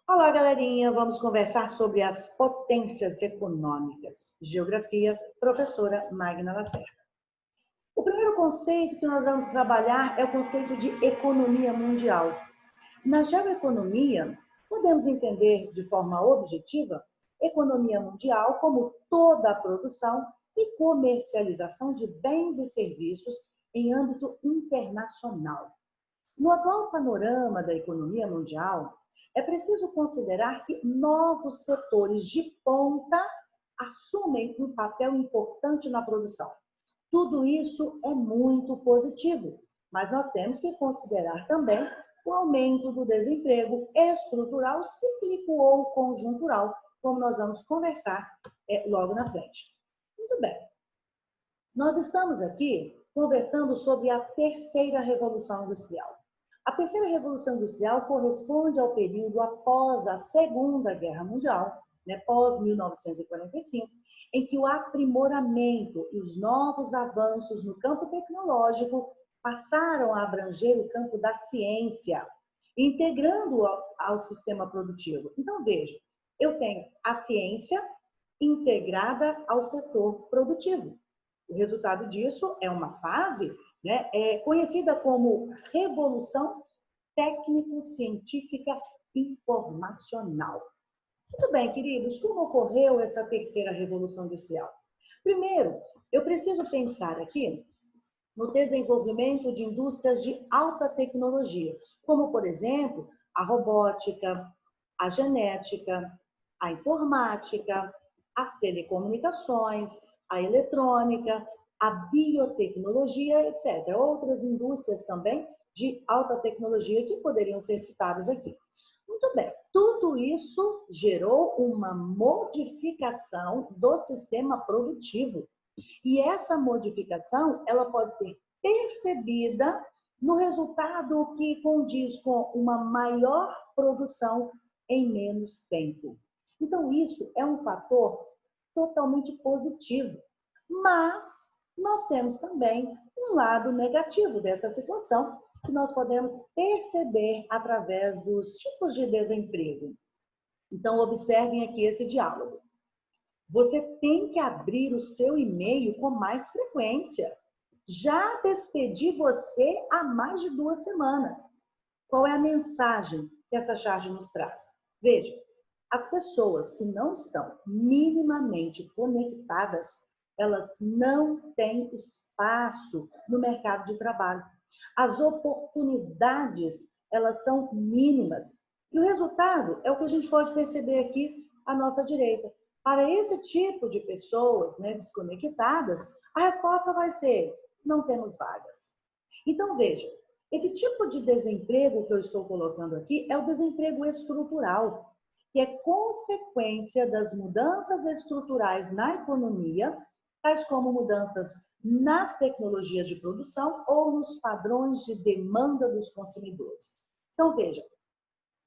Olá, galerinha. Vamos conversar sobre as potências econômicas. Geografia, professora Magna Lacerda. O primeiro conceito que nós vamos trabalhar é o conceito de economia mundial. Na geoeconomia, podemos entender de forma objetiva economia mundial como toda a produção e comercialização de bens e serviços em âmbito internacional. No atual panorama da economia mundial, é preciso considerar que novos setores de ponta assumem um papel importante na produção. Tudo isso é muito positivo, mas nós temos que considerar também o aumento do desemprego estrutural, cíclico ou conjuntural, como nós vamos conversar logo na frente. Muito bem. Nós estamos aqui conversando sobre a terceira revolução industrial. A terceira revolução industrial corresponde ao período após a Segunda Guerra Mundial, pós 1945, em que o aprimoramento e os novos avanços no campo tecnológico passaram a abranger o campo da ciência, integrando-o ao sistema produtivo. Então, veja, eu tenho a ciência integrada ao setor produtivo. O resultado disso é uma fase conhecida como Revolução Técnico-Científica Informacional. Muito bem, queridos, como ocorreu essa terceira Revolução Industrial? Primeiro, eu preciso pensar aqui no desenvolvimento de indústrias de alta tecnologia, como, por exemplo, a robótica, a genética, a informática, as telecomunicações, a eletrônica, a biotecnologia, etc. Outras indústrias também de alta tecnologia que poderiam ser citadas aqui. Muito bem, tudo isso gerou uma modificação do sistema produtivo. E essa modificação, ela pode ser percebida no resultado que condiz com uma maior produção em menos tempo. Então, isso é um fator totalmente positivo. Mas nós temos também um lado negativo dessa situação, que nós podemos perceber através dos tipos de desemprego. Então, observem aqui esse diálogo. Você tem que abrir o seu e-mail com mais frequência. Já despedi você há mais de 2 semanas. Qual é a mensagem que essa charge nos traz? Veja, as pessoas que não estão minimamente conectadas, elas não têm espaço no mercado de trabalho. As oportunidades, elas são mínimas. E o resultado é o que a gente pode perceber aqui à nossa direita. Para esse tipo de pessoas desconectadas, a resposta vai ser: não temos vagas. Então, veja, esse tipo de desemprego que eu estou colocando aqui é o desemprego estrutural, que é consequência das mudanças estruturais na economia, tais como mudanças nas tecnologias de produção ou nos padrões de demanda dos consumidores. Então, veja,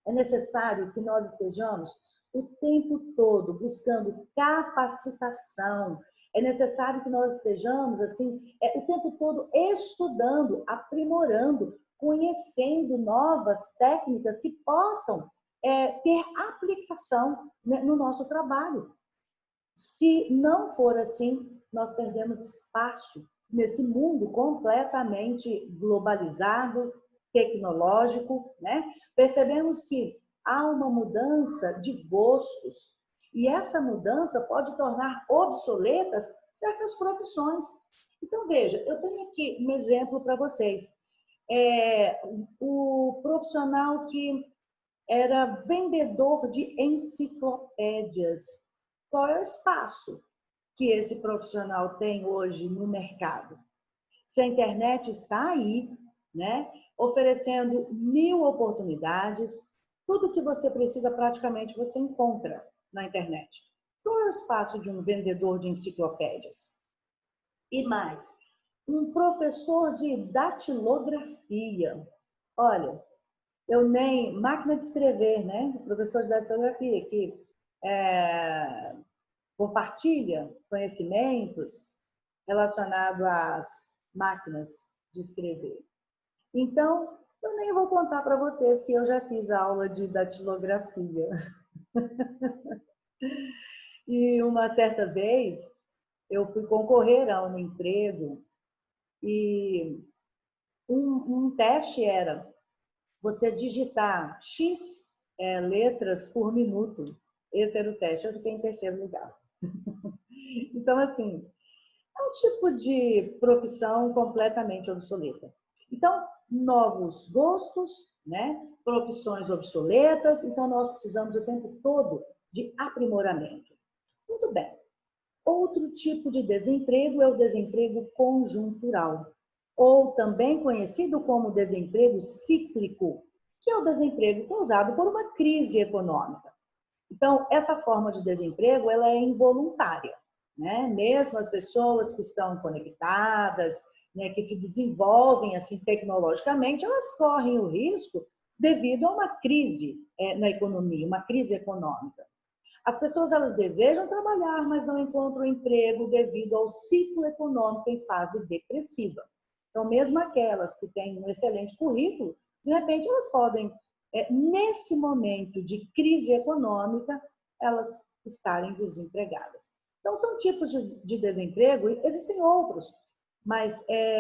é necessário que nós estejamos o tempo todo buscando capacitação. É necessário que nós estejamos o tempo todo estudando, aprimorando, conhecendo novas técnicas que possam ter aplicação no nosso trabalho. Se não for assim, nós perdemos espaço nesse mundo completamente globalizado, tecnológico, Percebemos que há uma mudança de gostos e essa mudança pode tornar obsoletas certas profissões. Então, veja, eu tenho aqui um exemplo para vocês. O profissional que era vendedor de enciclopédias. Qual é o espaço que esse profissional tem hoje no mercado? Se a internet está aí, oferecendo 1000 oportunidades, tudo que você precisa praticamente você encontra na internet. Qual é o espaço de um vendedor de enciclopédias? E mais, um professor de datilografia. Olha, eu nem... máquina de escrever, Professor de datilografia que compartilha conhecimentos relacionados às máquinas de escrever. Então, Eu nem vou contar para vocês que eu já fiz aula de datilografia. E uma certa vez eu fui concorrer a um emprego e um teste era você digitar X letras por minuto. Esse era o teste, eu fiquei em terceiro lugar. Então, assim, é um tipo de profissão completamente obsoleta. Então, novos gostos, né? Profissões obsoletas, então nós precisamos o tempo todo de aprimoramento. Muito bem. Outro tipo de desemprego é o desemprego conjuntural, ou também conhecido como desemprego cíclico, que é o desemprego causado por uma crise econômica. Então, essa forma de desemprego ela é involuntária, né? Mesmo as pessoas que estão conectadas, né, que se desenvolvem assim tecnologicamente, elas correm o risco devido a uma crise na economia, uma crise econômica. As pessoas elas desejam trabalhar, mas não encontram emprego devido ao ciclo econômico em fase depressiva. Então, mesmo aquelas que têm um excelente currículo, de repente elas podem, nesse momento de crise econômica, elas estarem desempregadas. Então, são tipos de desemprego, e existem outros, mas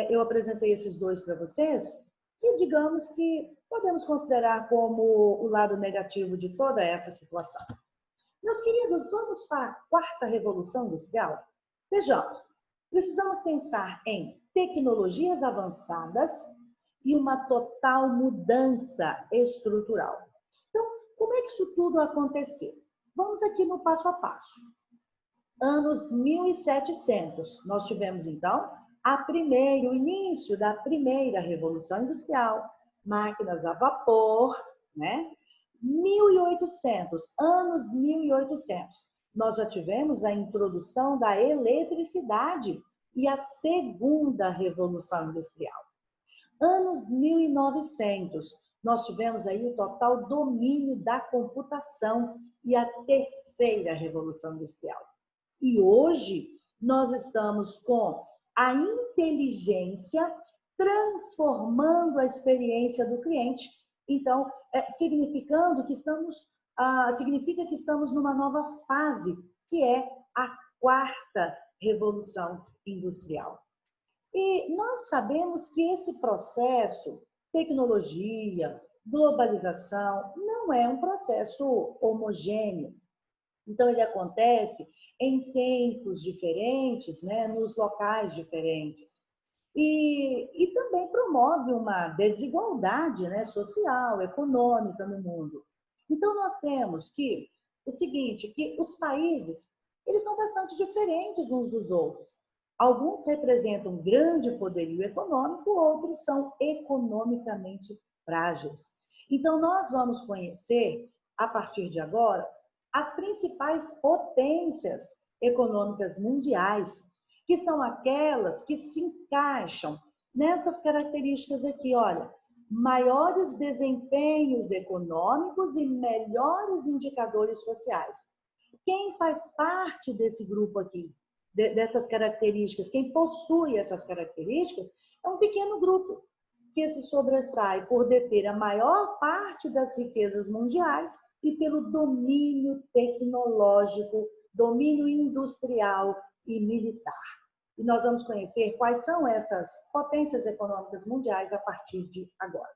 eu apresentei esses dois para vocês, que digamos que podemos considerar como o lado negativo de toda essa situação. Meus queridos, vamos para a quarta revolução industrial? Vejamos, precisamos pensar em tecnologias avançadas e uma total mudança estrutural. Então, como é que isso tudo aconteceu? Vamos aqui no passo a passo. Anos 1700, nós tivemos então o início da primeira revolução industrial, máquinas a vapor, né? 1800, anos 1800, nós já tivemos a introdução da eletricidade e a segunda revolução industrial. Anos 1900, nós tivemos aí o total domínio da computação e a terceira revolução industrial. E hoje nós estamos com a inteligência transformando a experiência do cliente. Então, significa que estamos numa nova fase, que é a quarta revolução industrial. E nós sabemos que esse processo, tecnologia, globalização, não é um processo homogêneo. Então, ele acontece em tempos diferentes, né, nos locais diferentes. E também promove uma desigualdade, né, social, econômica no mundo. Então, nós temos que o seguinte, que os países, eles são bastante diferentes uns dos outros. Alguns representam grande poderio econômico, outros são economicamente frágeis. Então, nós vamos conhecer, a partir de agora, as principais potências econômicas mundiais, que são aquelas que se encaixam nessas características aqui, olha, maiores desempenhos econômicos e melhores indicadores sociais. Quem faz parte desse grupo aqui, dessas características, quem possui essas características, é um pequeno grupo que se sobressai por deter a maior parte das riquezas mundiais e pelo domínio tecnológico, domínio industrial e militar. E nós vamos conhecer quais são essas potências econômicas mundiais a partir de agora.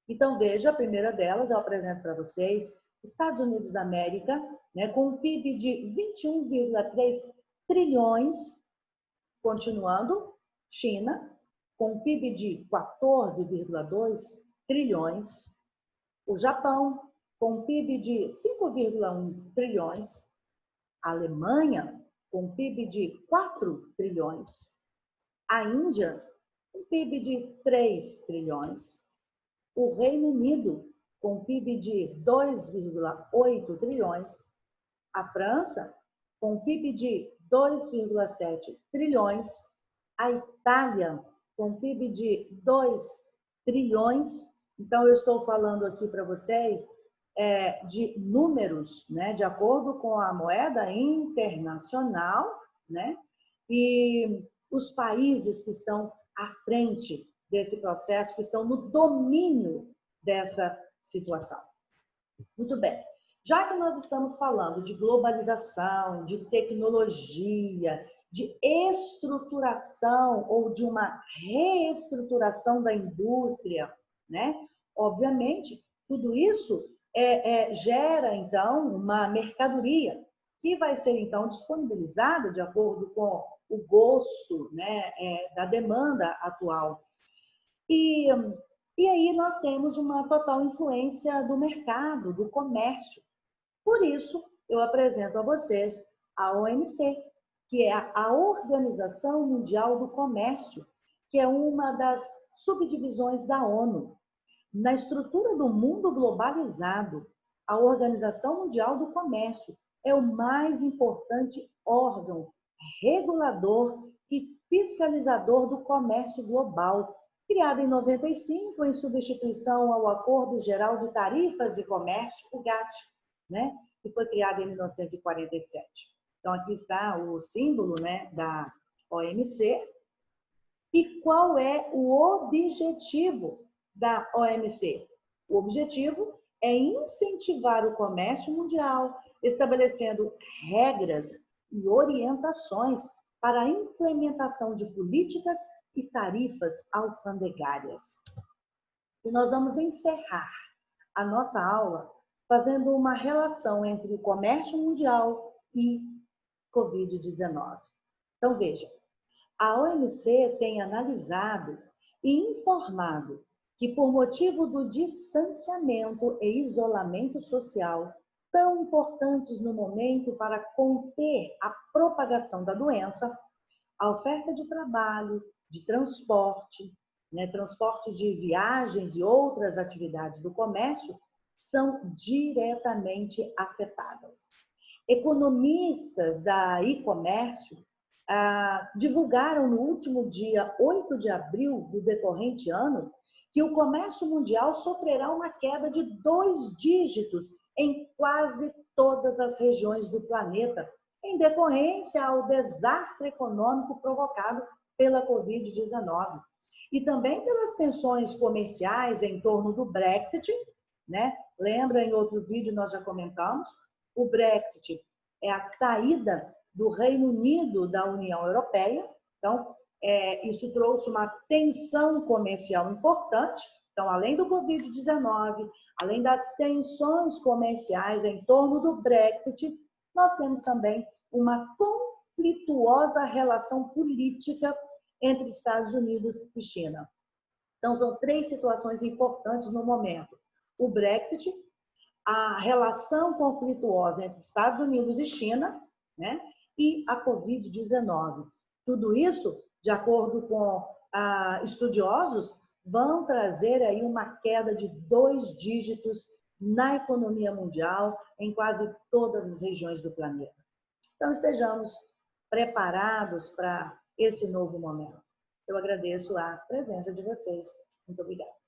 Então, veja, a primeira delas, eu apresento para vocês, Estados Unidos da América, né, com um PIB de 21,3 trilhões, continuando, China, com um PIB de 14,2 trilhões, o Japão, com um PIB de 5,1 trilhões, a Alemanha, com um PIB de 4 trilhões, a Índia, um PIB de 3 trilhões, o Reino Unido, com um PIB de 2,8 trilhões, a França, com um PIB de 2,7 trilhões, a Itália, com um PIB de 2 trilhões. Então, eu estou falando aqui para vocês de números, né, de acordo com a moeda internacional, né, e os países que estão à frente desse processo, que estão no domínio dessa situação. Muito bem. Já que nós estamos falando de globalização, de tecnologia, de estruturação ou de uma reestruturação da indústria, né? Obviamente, tudo isso gera, então, uma mercadoria que vai ser, então, disponibilizada de acordo com o gosto, né, da demanda atual. E aí nós temos uma total influência do mercado, do comércio. Por isso, eu apresento a vocês a OMC, que é a Organização Mundial do Comércio, que é uma das subdivisões da ONU. Na estrutura do mundo globalizado, a Organização Mundial do Comércio é o mais importante órgão regulador e fiscalizador do comércio global, criada em 95 em substituição ao Acordo Geral de Tarifas e Comércio, o GATT, né? Que foi criado em 1947. Então, aqui está o símbolo, né, da OMC. E qual é o objetivo da OMC? O objetivo é incentivar o comércio mundial, estabelecendo regras e orientações para a implementação de políticas e tarifas alfandegárias. E nós vamos encerrar a nossa aula fazendo uma relação entre o comércio mundial e Covid-19. Então, veja, a OMC tem analisado e informado que, por motivo do distanciamento e isolamento social, tão importantes no momento para conter a propagação da doença, a oferta de trabalho, de transporte, né, transporte de viagens e outras atividades do comércio são diretamente afetadas. Economistas da e-comércio divulgaram no último dia 8 de abril do decorrente ano que o comércio mundial sofrerá uma queda de 2 dígitos em quase todas as regiões do planeta, em decorrência ao desastre econômico provocado pela Covid-19. E também pelas tensões comerciais em torno do Brexit, né? Lembra, em outro vídeo nós já comentamos, o Brexit é a saída do Reino Unido da União Europeia. Então, isso trouxe uma tensão comercial importante. Então, além do Covid-19, além das tensões comerciais em torno do Brexit, nós temos também uma conflituosa relação política entre Estados Unidos e China. Então, são 3 situações importantes no momento. O Brexit, a relação conflituosa entre Estados Unidos e China, né? E a Covid-19. Tudo isso, de acordo com estudiosos, vão trazer aí uma queda de 2 dígitos na economia mundial em quase todas as regiões do planeta. Então, estejamos preparados para esse novo momento. Eu agradeço a presença de vocês. Muito obrigada.